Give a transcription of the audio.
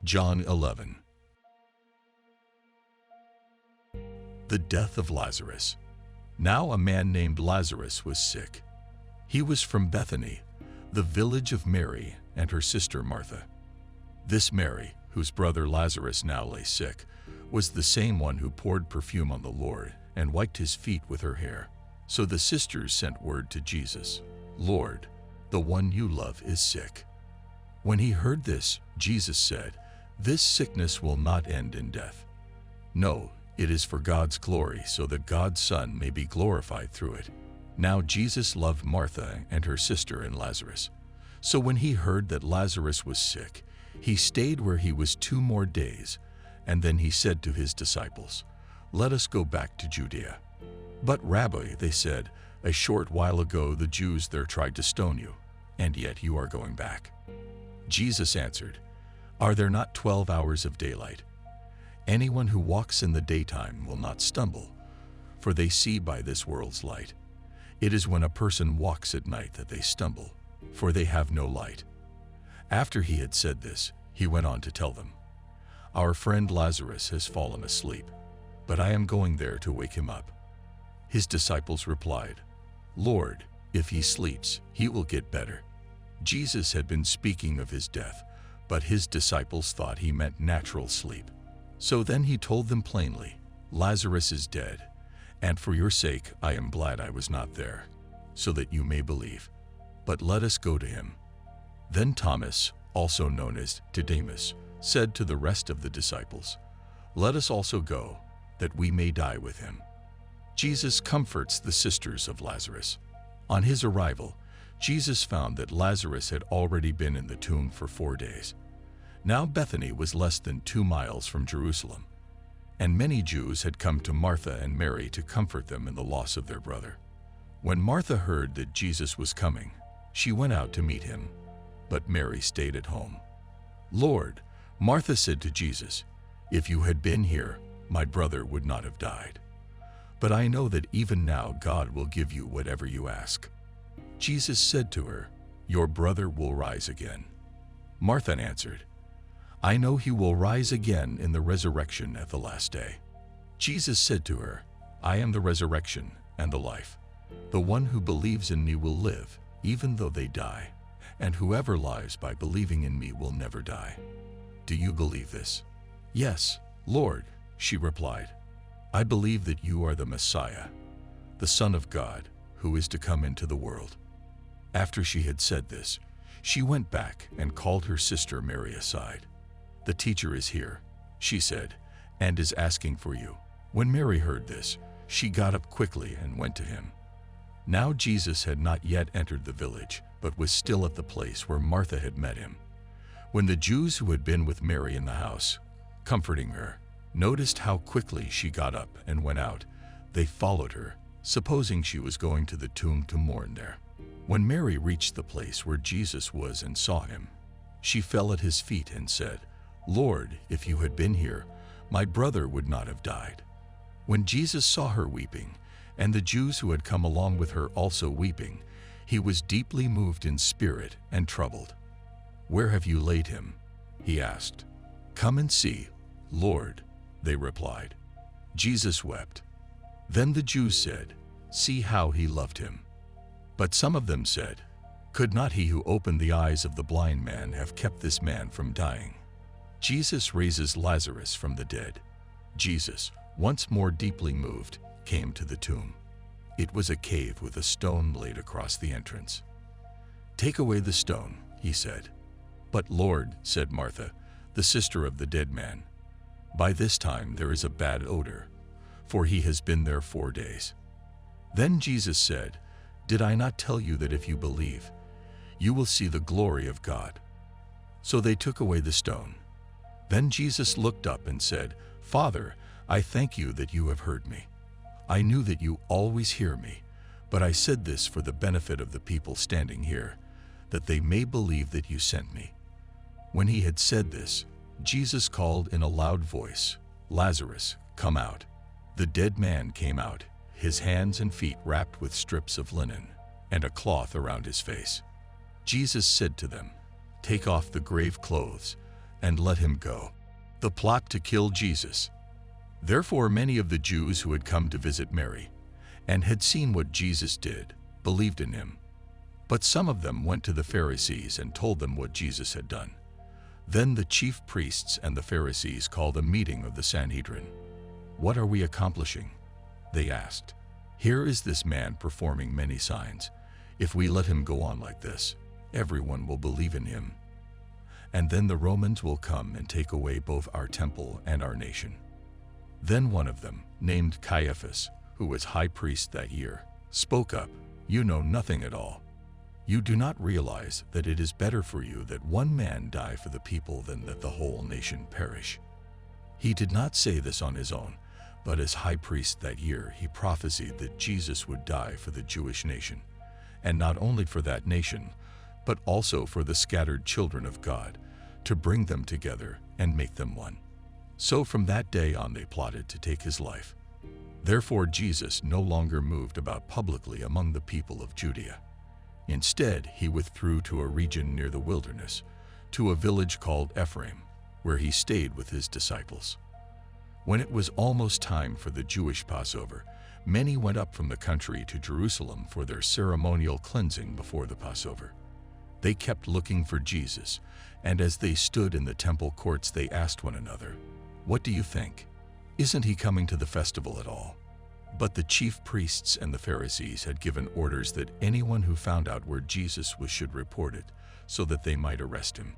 John 11. The death of Lazarus. Now a man named Lazarus was sick. He was from Bethany, the village of Mary and her sister Martha. This Mary, whose brother Lazarus now lay sick, was the same one who poured perfume on the Lord and wiped his feet with her hair. So the sisters sent word to Jesus, "Lord, the one you love is sick." When he heard this, Jesus said, "This sickness will not end in death. No, it is for God's glory, so that God's Son may be glorified through it." Now Jesus loved Martha and her sister and Lazarus. So when he heard that Lazarus was sick, he stayed where he was 2 more days, and then he said to his disciples, "Let us go back to Judea." "But Rabbi," they said, "a short while ago the Jews there tried to stone you, and yet you are going back." Jesus answered, "Are there not 12 hours of daylight? Anyone who walks in the daytime will not stumble, for they see by this world's light. It is when a person walks at night that they stumble, for they have no light." After he had said this, he went on to tell them, "Our friend Lazarus has fallen asleep, but I am going there to wake him up." His disciples replied, "Lord, if he sleeps, he will get better." Jesus had been speaking of his death, but his disciples thought he meant natural sleep. So then he told them plainly, "Lazarus is dead, and for your sake I am glad I was not there, so that you may believe. But let us go to him." Then Thomas, also known as Didymus, said to the rest of the disciples, "Let us also go, that we may die with him." Jesus comforts the sisters of Lazarus. On his arrival, Jesus found that Lazarus had already been in the tomb for 4 days. Now Bethany was less than 2 miles from Jerusalem, and many Jews had come to Martha and Mary to comfort them in the loss of their brother. When Martha heard that Jesus was coming, she went out to meet him, but Mary stayed at home. "Lord," Martha said to Jesus, "if you had been here, my brother would not have died. But I know that even now God will give you whatever you ask." Jesus said to her, "Your brother will rise again." Martha answered, "I know he will rise again in the resurrection at the last day." Jesus said to her, "I am the resurrection and the life. The one who believes in me will live, even though they die, and whoever lives by believing in me will never die. Do you believe this?" "Yes, Lord," she replied. "I believe that you are the Messiah, the Son of God, who is to come into the world." After she had said this, she went back and called her sister Mary aside. "The teacher is here," she said, "and is asking for you." When Mary heard this, she got up quickly and went to him. Now Jesus had not yet entered the village, but was still at the place where Martha had met him. When the Jews who had been with Mary in the house, comforting her, noticed how quickly she got up and went out, they followed her, supposing she was going to the tomb to mourn there. When Mary reached the place where Jesus was and saw him, she fell at his feet and said, "Lord, if you had been here, my brother would not have died." When Jesus saw her weeping, and the Jews who had come along with her also weeping, he was deeply moved in spirit and troubled. "Where have you laid him?" he asked. "Come and see, Lord," they replied. Jesus wept. Then the Jews said, "See how he loved him." But some of them said, "Could not he who opened the eyes of the blind man have kept this man from dying?" Jesus raises Lazarus from the dead. Jesus, once more deeply moved, came to the tomb. It was a cave with a stone laid across the entrance. "Take away the stone," he said. "But Lord," said Martha, the sister of the dead man, "by this time there is a bad odor, for he has been there 4 days." Then Jesus said, "Did I not tell you that if you believe, you will see the glory of God?" So they took away the stone. Then Jesus looked up and said, "Father, I thank you that you have heard me. I knew that you always hear me, but I said this for the benefit of the people standing here, that they may believe that you sent me." When he had said this, Jesus called in a loud voice, "Lazarus, come out." The dead man came out, his hands and feet wrapped with strips of linen, and a cloth around his face. Jesus said to them, "Take off the grave clothes and let him go. The plot to kill Jesus. Therefore many of the Jews who had come to visit Mary and had seen what Jesus did believed in him. But some of them went to the Pharisees and told them what Jesus had done. Then the chief priests and the Pharisees called a meeting of the Sanhedrin. "What are we accomplishing?" they asked. "Here is this man performing many signs. If we let him go on like this, everyone will believe in him. And then the Romans will come and take away both our temple and our nation." Then one of them, named Caiaphas, who was high priest that year, spoke up, "You know nothing at all. You do not realize that it is better for you that one man die for the people than that the whole nation perish." He did not say this on his own, but as high priest that year he prophesied that Jesus would die for the Jewish nation, and not only for that nation, but also for the scattered children of God, to bring them together and make them one. So from that day on they plotted to take his life. Therefore Jesus no longer moved about publicly among the people of Judea. Instead, he withdrew to a region near the wilderness, to a village called Ephraim, where he stayed with his disciples. When it was almost time for the Jewish Passover, many went up from the country to Jerusalem for their ceremonial cleansing before the Passover. They kept looking for Jesus, and as they stood in the temple courts they asked one another, "What do you think? Isn't he coming to the festival at all?" But the chief priests and the Pharisees had given orders that anyone who found out where Jesus was should report it, so that they might arrest him.